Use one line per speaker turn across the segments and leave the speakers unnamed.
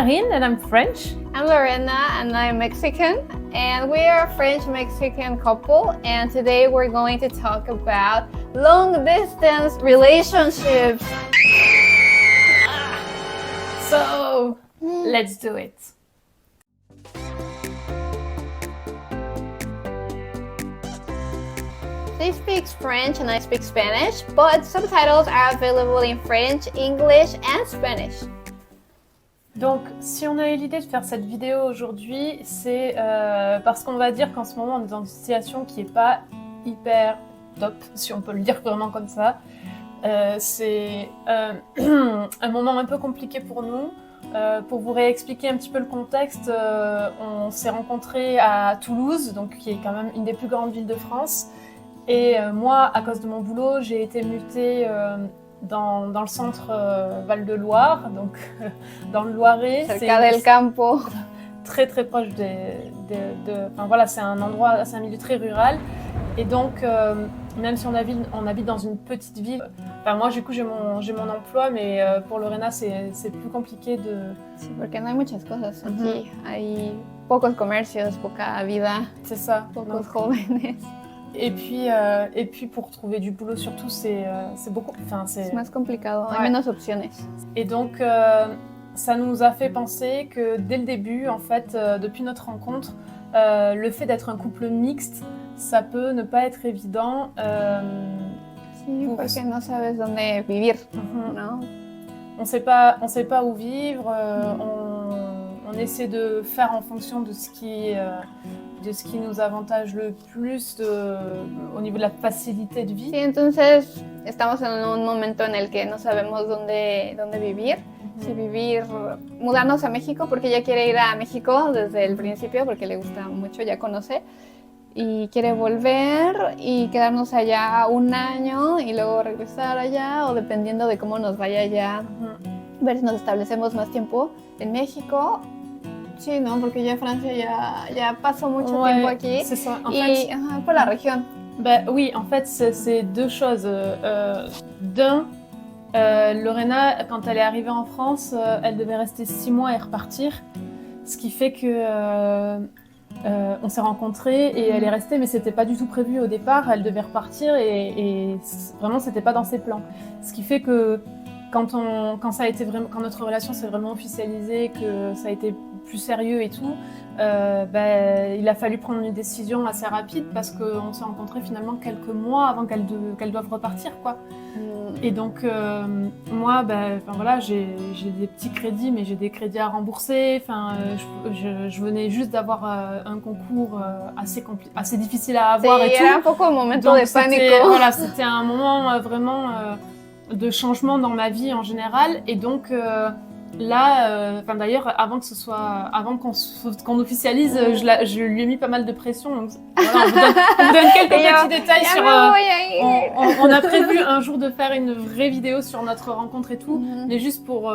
Marine and I'm French.
I'm Lorena and I'm Mexican, and we are a French-Mexican couple, and today we're going to talk about long-distance relationships.
So, let's do it.
She speaks French and I speak Spanish, but subtitles are available in French, English and Spanish.
Donc, si on a eu l'idée de faire cette vidéo aujourd'hui, c'est parce qu'on va dire qu'en ce moment, on est dans une situation qui n'est pas hyper top, si on peut le dire vraiment comme ça. C'est un moment un peu compliqué pour nous. Pour vous réexpliquer un petit peu le contexte, on s'est rencontrés à Toulouse, donc qui est quand même une des plus grandes villes de France. Et moi, à cause de mon boulot, j'ai été mutée dans le centre Val-de-Loire, donc dans le Loiret.
Cerca del campo.
Très très proche enfin voilà, c'est un endroit, c'est un milieu très rural. Et donc, même si on habite dans une petite ville, enfin moi du coup j'ai mon emploi, mais pour Lorena c'est plus compliqué de...
Sí, porque no hay muchas cosas aquí. Hay pocos comercios, poca vida.
C'est ça.
Pocos jóvenes.
Et puis pour trouver du boulot surtout, c'est beaucoup...
C'est más complicado,
ouais.
Hay menos opciones.
Et donc, ça nous a fait penser que dès le début, en fait, depuis notre rencontre, le fait d'être un couple mixte, ça peut ne pas être évident.
Sí, porque no sabes dónde vivir, ¿no?
On sait pas où vivre, on essaie de faire en fonction de ce qui nous avantage le plus au niveau de la facilité de vie.
Sí, entonces estamos en un momento en el que no sabemos dónde vivir. Si mudarnos a México, porque ella quiere ir a México desde el principio, porque le gusta mucho, ya conoce, y quiere volver y quedarnos allá un año y luego regresar allá, o dependiendo de cómo nos vaya allá, ver si nos establecemos más tiempo en México. Sí, ¿no? Porque ya Francia ya pasó mucho tiempo aquí.
C'est ça. En
fait, por la région.
Ben, oui, en fait, c'est deux choses. Lorena, quand elle est arrivée en France, elle devait rester 6 mois et repartir. Ce qui fait que on s'est rencontrés et elle est restée, mais c'était pas du tout prévu au départ. Elle devait repartir et vraiment, c'était pas dans ses plans. Ce qui fait que quand notre relation s'est vraiment officialisée, que ça a été plus sérieux et tout, il a fallu prendre une décision assez rapide parce qu'on s'est rencontrés finalement quelques mois avant qu'elle doive repartir, quoi. Et donc moi, voilà, j'ai des petits crédits, mais j'ai des crédits à rembourser. Je venais juste d'avoir un concours assez difficile à avoir et tout.
Era un poco un momento de pánico.
Voilà, c'était un moment vraiment de changement dans ma vie en général, et donc là, d'ailleurs, avant qu'on officialise, je lui ai mis pas mal de pression. Donc, voilà, on vous donne quelques petits détails sur. On a prévu un jour de faire une vraie vidéo sur notre rencontre et tout, mais juste pour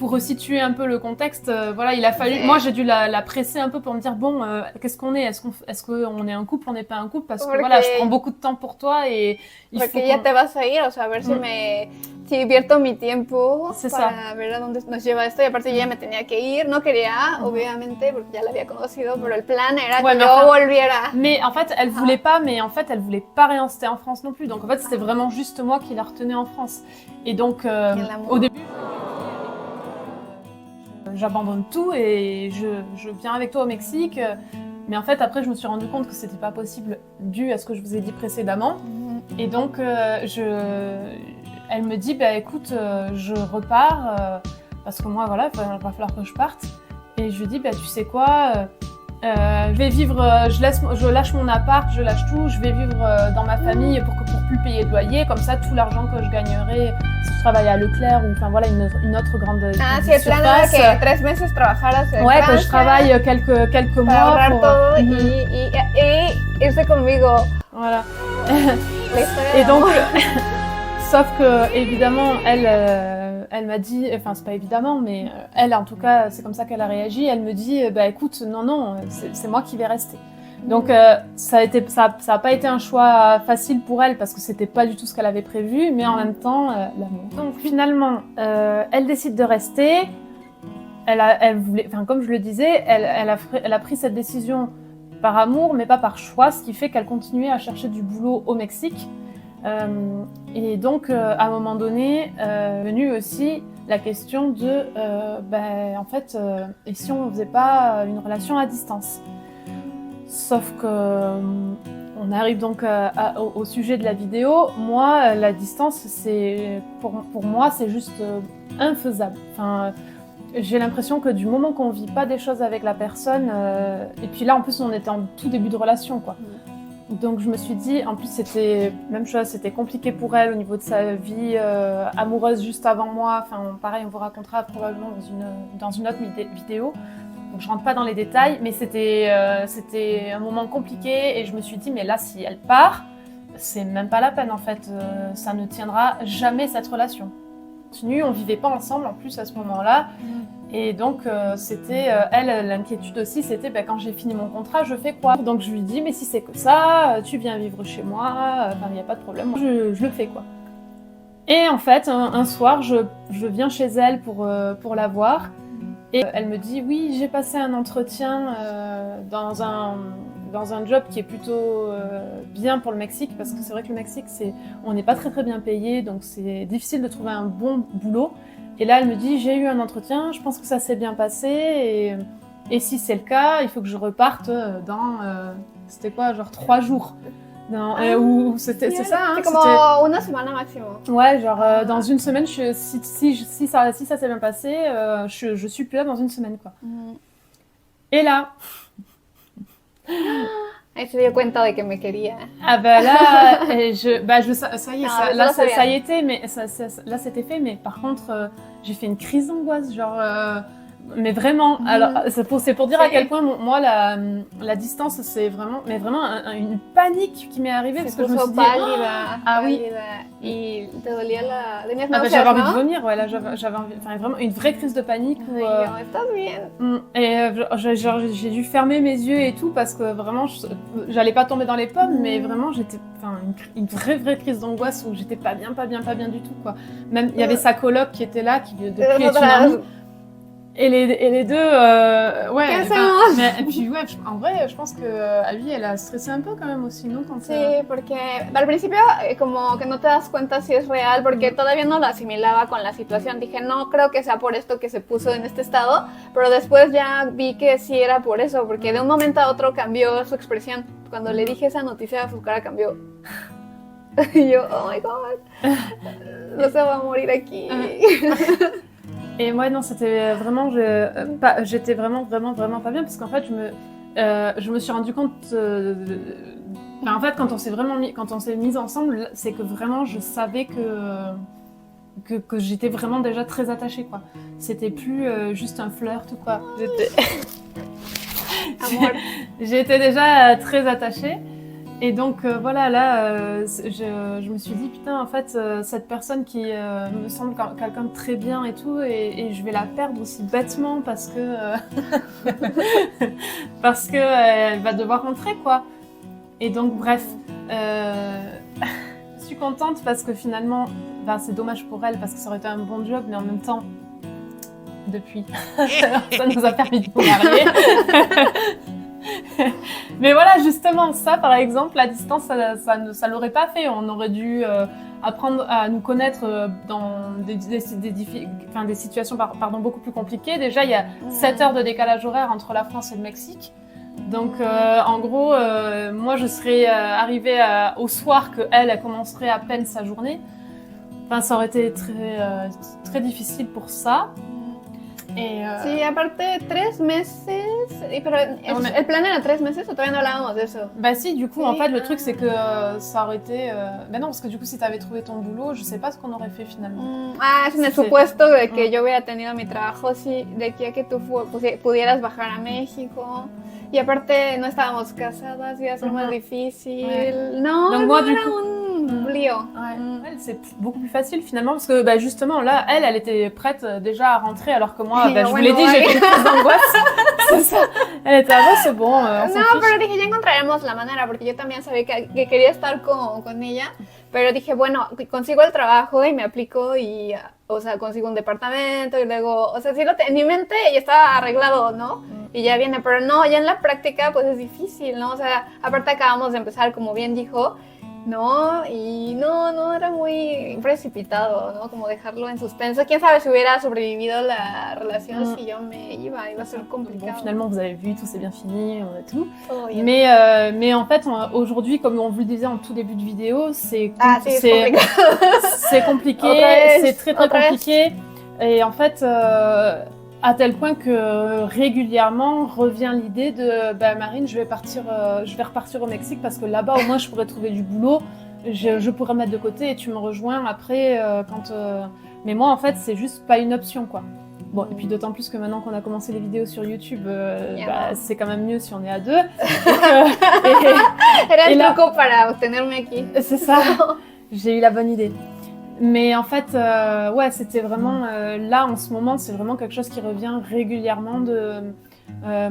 resituer un peu le contexte. Voilà, il a fallu. Moi, j'ai dû la presser un peu pour me dire bon, qu'est-ce qu'on est? Est-ce qu'on est un couple? On n'est pas un couple? Parce que voilà, je prends beaucoup de temps pour toi et il
faut. Porque ya te vas a ir, o sea, a ver si invierto mi tiempo para ver a dónde nos lleva esto, y aparte yo ya me tenía que ir, no quería, obviamente, porque ya la había conocido, pero el plan era que yo volviera.
Mais en fait, elle voulait pas, elle voulait pas réinstaller en France non plus, donc en fait, c'était vraiment juste moi qui la retenais en France. Et donc, au début, j'abandonne tout et je viens avec toi au Mexique, mais en fait, après, je me suis rendu compte que c'était pas possible dû à ce que je vous ai dit précédemment, et donc, elle me dit, écoute, je repars, parce que moi, voilà, il va falloir que je parte. Et je lui dis, tu sais quoi, je vais vivre, je lâche mon appart, je lâche tout, je vais vivre dans ma famille pour plus payer de loyer. Comme ça, tout l'argent que je gagnerai, si je travaillais à Leclerc ou enfin voilà une autre grande
si el plan era que 3 meses trabajaras en
ouais,
Francia,
que je travaille quelques mois
ahorrar
pour
todo y irse conmigo.
Voilà. Et donc, sauf que évidemment, elle m'a dit, enfin c'est pas évidemment, mais elle en tout cas, c'est comme ça qu'elle a réagi. Elle me dit, écoute, non, c'est moi qui vais rester. Donc ça a pas été un choix facile pour elle parce que c'était pas du tout ce qu'elle avait prévu, mais en même temps l'amour. Donc finalement, elle décide de rester. elle voulait, enfin, comme je le disais, elle a pris cette décision par amour, mais pas par choix, ce qui fait qu'elle continuait à chercher du boulot au Mexique. Et donc, à un moment donné, est venue aussi la question de, en fait, et si on ne faisait pas une relation à distance? Sauf que on arrive donc au sujet de la vidéo. Moi, la distance, pour moi, c'est juste infaisable. Enfin, j'ai l'impression que du moment qu'on vit pas des choses avec la personne, et puis là, en plus, on était en tout début de relation, quoi. Donc je me suis dit, en plus c'était même chose, c'était compliqué pour elle au niveau de sa vie amoureuse juste avant moi. Enfin, pareil, on vous racontera probablement dans une autre vidéo. Donc je rentre pas dans les détails, mais c'était un moment compliqué et je me suis dit, mais là, si elle part, c'est même pas la peine en fait. Ça ne tiendra jamais cette relation. On vivait pas ensemble en plus à ce moment-là. Et donc, c'était, elle, l'inquiétude aussi, c'était quand j'ai fini mon contrat, je fais quoi? Donc, je lui dis, mais si c'est que ça, tu viens vivre chez moi, il n'y a pas de problème, je le fais, quoi. Et en fait, un soir, je viens chez elle pour la voir, et elle me dit, oui, j'ai passé un entretien dans un job qui est plutôt bien pour le Mexique, parce que c'est vrai que le Mexique, on n'est pas très très bien payé, donc c'est difficile de trouver un bon boulot. Et là, elle me dit, j'ai eu un entretien, je pense que ça s'est bien passé, et si c'est le cas, il faut que je reparte dans, c'était quoi, genre 3 jours. C'est ça, hein,
c'est comme une semaine maximum.
Ouais, genre dans une semaine, si ça s'est bien passé, je suis plus là dans une semaine, quoi. Et là...
Elle se dio cuenta de que me quería.
Ah bah là, ça y est, ça y était, mais là c'était fait, mais par contre, j'ai fait une crise d'angoisse, genre, mais vraiment, alors c'est pour dire à quel point moi la distance c'est vraiment, mais vraiment une panique qui m'est arrivée parce que je me suis dit, oui,
et te dolía tenías
j'avais envie de vomir, ouais, là j'avais envie, enfin vraiment une vraie crise de panique où, et j'ai dû fermer mes yeux et tout parce que vraiment j'allais pas tomber dans les pommes, mais vraiment j'étais, une vraie crise d'angoisse où j'étais pas bien du tout, quoi. Même il y avait sa coloc qui était là, qui depuis est une amie. Et les deux, ouais. Et puis ouais, en vrai, je pense que Abby, elle a stressé un peu quand même aussi, ¿no?
Sí, porque al principio como que no te das cuenta si es real, porque todavía no lo asimilaba con la situación. Dije, no creo que sea por esto que se puso en este estado, pero después ya vi que sí era por eso, porque de un momento a otro cambió su expresión. Cuando le dije esa noticia, su cara cambió. Y yo, oh my god, no se va a morir aquí.
Et ouais, non, c'était vraiment, j'étais vraiment pas bien parce qu'en fait, je me suis rendu compte, en fait, quand on s'est mis ensemble, c'est que vraiment, je savais que j'étais vraiment déjà très attachée, quoi. C'était plus juste un flirt ou quoi. J'étais déjà très attachée. Et donc voilà, là, je me suis dit, putain, en fait, cette personne qui me semble quelqu'un de très bien et tout, et je vais la perdre aussi bêtement parce que elle va devoir rentrer, quoi. Et donc, bref, je suis contente parce que finalement, c'est dommage pour elle parce que ça aurait été un bon job, mais en même temps, depuis, ça nous a permis de nous marier. Mais voilà, justement, ça par exemple, la distance, ça l'aurait pas fait. On aurait dû apprendre à nous connaître dans des situations beaucoup plus compliquées. Déjà, il y a 7 heures de décalage horaire entre la France et le Mexique. Donc, en gros, moi, je serais arrivée au soir qu'elle commencerait à peine sa journée. Enfin, ça aurait été très difficile pour ça.
Sí, aparte 3 meses, pero el plan era 3 meses o todavía no hablábamos de eso.
Bah si, du coup, en fait, le truc c'est que ça aurait été... Ben non, parce que du coup, si t'avais trouvé ton boulot, je sais pas ce qu'on aurait fait finalement.
Es en el supuesto de que yo hubiera tenido mi trabajo, sí, de aquí a que tú pudieras bajar a México. Y aparte no estábamos casadas, iba a ser más difícil. Ouais. Non, donc moi, du coup, un lío.
Ouais. C'est beaucoup plus facile finalement parce que justement là, elle était prête déjà à rentrer alors que moi, je vous l'ai dit, j'ai fait une crise d'angoisse. C'est ça. Elle était c'est bon.
No, pero dije, ya encontraremos la manera porque yo también sabía que quería estar con ella. Pero dije, bueno, consigo el trabajo y me aplico y, o sea, consigo un departamento y luego, o sea, sí en mi mente ya estaba arreglado, ¿no? Y ya viene, pero no, ya en la práctica pues es difícil, ¿no? O sea, aparte acabamos de empezar, como bien dijo, ¿no? Y no, era muy precipitado, ¿no? Como dejarlo en suspenso. Quién sabe si hubiera sobrevivido la relación si yo me iba a ser complicado.
Bon, finalement, vous avez vu, tout s'est bien fini, tout.
Todo bien.
Mais en fait, aujourd'hui, comme on vous le disait en tout début de vidéo, c'est compliqué, c'est très compliqué. Et en fait, à tel point que régulièrement revient l'idée de Marine, je vais repartir au Mexique parce que là-bas au moins je pourrais trouver du boulot, je pourrais me mettre de côté et tu me rejoins après mais moi en fait c'est juste pas une option quoi. Bon, et puis d'autant plus que maintenant qu'on a commencé les vidéos sur YouTube, c'est quand même mieux si on est à deux.
Era el truco para obtenerme aquí.
C'est ça, j'ai eu la bonne idée. Mais en fait, ouais, c'était vraiment là en ce moment, c'est vraiment quelque chose qui revient régulièrement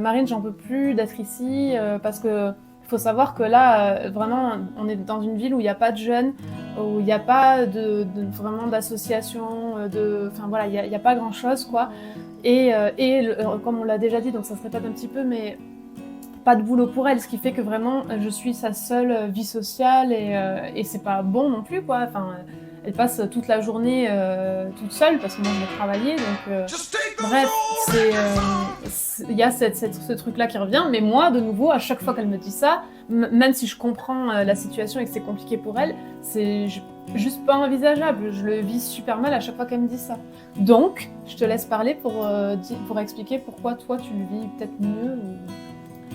Marine, j'en peux plus d'être ici parce que il faut savoir que là, vraiment, on est dans une ville où il n'y a pas de jeunes, où il n'y a pas vraiment d'association, enfin voilà, il n'y a pas grand chose quoi. Et comme on l'a déjà dit, donc ça se répète un petit peu, mais pas de boulot pour elle, ce qui fait que vraiment je suis sa seule vie sociale et c'est pas bon non plus quoi. Enfin, elle passe toute la journée toute seule parce que moi je vais travailler donc bref, il y a ce truc là qui revient, mais moi de nouveau à chaque fois qu'elle me dit ça, même si je comprends la situation et que c'est compliqué pour elle, c'est juste pas envisageable, je le vis super mal à chaque fois qu'elle me dit ça. Donc je te laisse parler pour expliquer pourquoi toi tu le vis peut-être mieux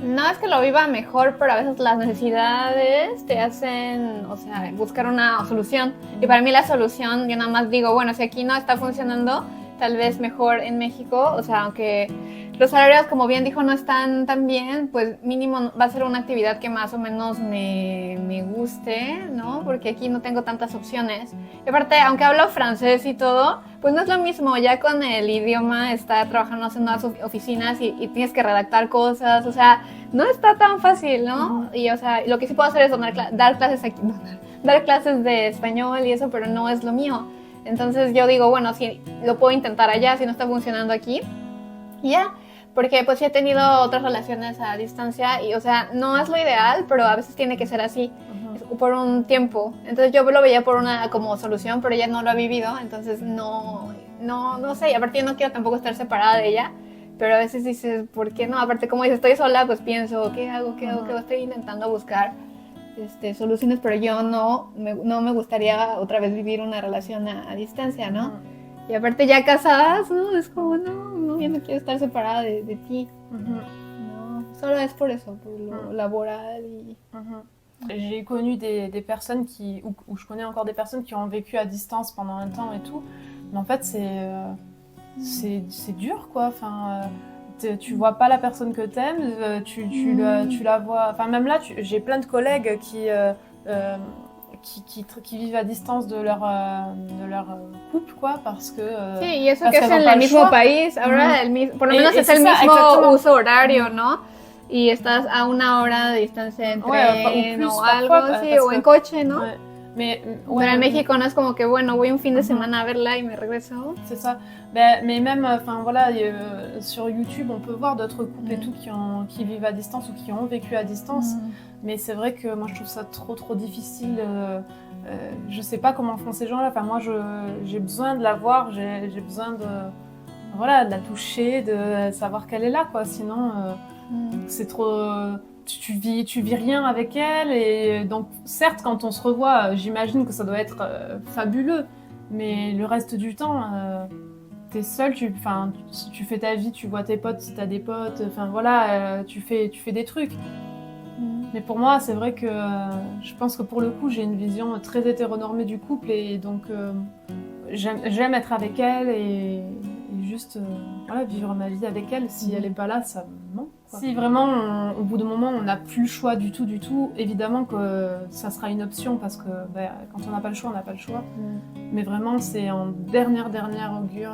No es que lo viva mejor, pero a veces las necesidades te hacen, o sea, buscar una solución. Y para mí la solución, yo nada más digo, bueno, si aquí no está funcionando, tal vez mejor en México, o sea, aunque los salarios, como bien dijo, no están tan bien, pues mínimo va a ser una actividad que más o menos me guste, ¿no? Porque aquí no tengo tantas opciones. Y aparte, aunque hablo francés y todo, pues no es lo mismo, ya con el idioma, estar trabajando en unas oficinas y tienes que redactar cosas, o sea, no está tan fácil, ¿no? Y, o sea, lo que sí puedo hacer es dar clases aquí, dar clases de español y eso, pero no es lo mío. Entonces yo digo, bueno, si lo puedo intentar allá, si no está funcionando aquí, y ya. Porque pues sí he tenido otras relaciones a distancia y, o sea, no es lo ideal, pero a veces tiene que ser así, por un tiempo. Entonces yo lo veía por una como solución, pero ella no lo ha vivido, entonces no sé. Y aparte yo no quiero tampoco estar separada de ella, pero a veces dices, ¿por qué no? Aparte como dices, estoy sola, pues pienso, ¿qué hago? Estoy intentando buscar soluciones, pero yo no me gustaría otra vez vivir una relación a distancia, ¿no? Y aparte ya casadas, ¿no? Es como, no, ya no quiero estar separada de ti. No, solo es por eso, por lo laboral.
J'ai connu des personnes ou je connais encore des personnes qui ont vécu à distance pendant un temps et tout, mais en fait c'est dur quoi, enfin, tu vois pas la personne que t'aimes, tu la vois, enfin même là j'ai plein de collègues qui vivent à distance de leur couple, quoi, parce que...
Sí, y eso que es en el mismo país, ahora por lo menos es el mismo uso horario, ¿no? Y estás a una hora de distancia en tren o algo así, o en coche, ¿no? Pero en México no es como que, bueno, voy un fin de semana a verla y me regreso.
C'est ça. Mais même, enfin voilà, sur YouTube, on peut voir d'autres couples et tout qui vivent à distance ou qui ont vécu à distance. Mais c'est vrai que moi, je trouve ça trop difficile. Je sais pas comment font ces gens-là. Enfin, moi, j'ai besoin de la voir, j'ai besoin de la toucher, de savoir qu'elle est là, quoi. Sinon, c'est trop... Tu vis rien avec elle, et donc certes quand on se revoit, j'imagine que ça doit être fabuleux, mais le reste du temps, t'es seule, tu fais ta vie, tu vois tes potes si t'as des potes, enfin voilà, tu fais des trucs. Mais pour moi, c'est vrai que je pense que pour le coup, j'ai une vision très hétéronormée du couple, et donc j'aime être avec elle et juste vivre ma vie avec elle. Si elle n'est pas là, ça me manque, quoi. Si vraiment, au bout d'un moment, on n'a plus le choix du tout, évidemment que ça sera une option, parce que quand on n'a pas le choix, on n'a pas le choix. Mais vraiment, c'est en dernière augure.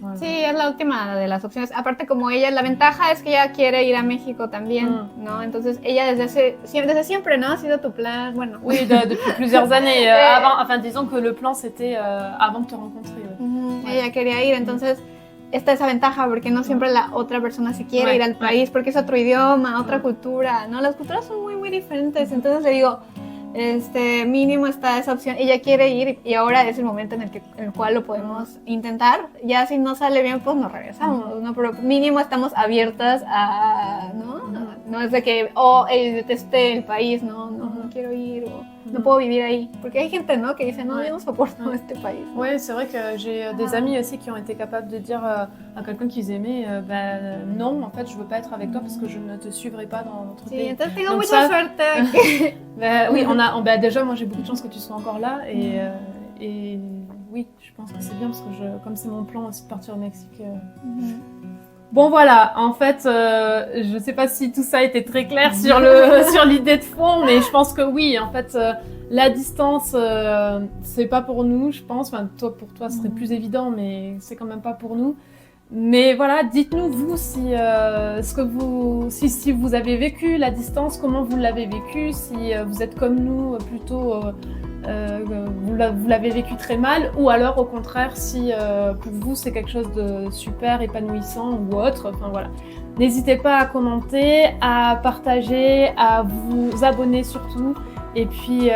Voilà.
Sí, es la última de las opciones. Aparte, como ella, la ventaja es que ella quiere ir a México también, ¿no? Entonces, ella desde siempre, ¿no? Ha sido tu plan, bueno.
Oui, depuis plusieurs années. Avant, enfin, disons que le plan, c'était avant de te rencontrer. Ouais.
Ella quería ir, entonces está esa ventaja porque no siempre la otra persona se quiere ir al país porque es otro idioma, otra cultura, ¿no? Las culturas son muy, muy diferentes. Entonces le digo, mínimo está esa opción. Ella quiere ir y ahora es el momento en el cual lo podemos intentar. Ya si no sale bien, pues nos regresamos, ¿no? Pero mínimo estamos abiertas a, ¿no? No es de que, detesté el país, no quiero ir o no puedo vivir ahí. Porque hay gente, ¿no? Que dice, no, yo no soporto este país.
Oui, c'est vrai que j'ai des amis aussi qui ont été capables de dire à quelqu'un qu'ils aimaient, non, en fait, je veux pas être avec toi parce que je ne te suivrai pas dans notre pays.
Sí, entonces tengo
Donc
mucha suerte.
Oui, déjà, moi j'ai beaucoup de chance que tu sois encore là et oui, je pense que c'est bien parce que comme c'est mon plan aussi de partir au Mexique. Bon voilà, en fait, je sais pas si tout ça était très clair sur l'idée de fond, mais je pense que oui, en fait, la distance, c'est pas pour nous, je pense. Enfin, pour toi, ce serait plus évident, mais c'est quand même pas pour nous. Mais voilà, dites-nous vous si vous avez vécu la distance, comment vous l'avez vécu, si vous êtes comme nous plutôt vous l'avez vécu très mal, ou alors au contraire si pour vous c'est quelque chose de super épanouissant ou autre. Enfin voilà, n'hésitez pas à commenter, à partager, à vous abonner surtout, et puis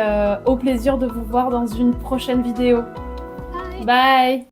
au plaisir de vous voir dans une prochaine vidéo. Bye.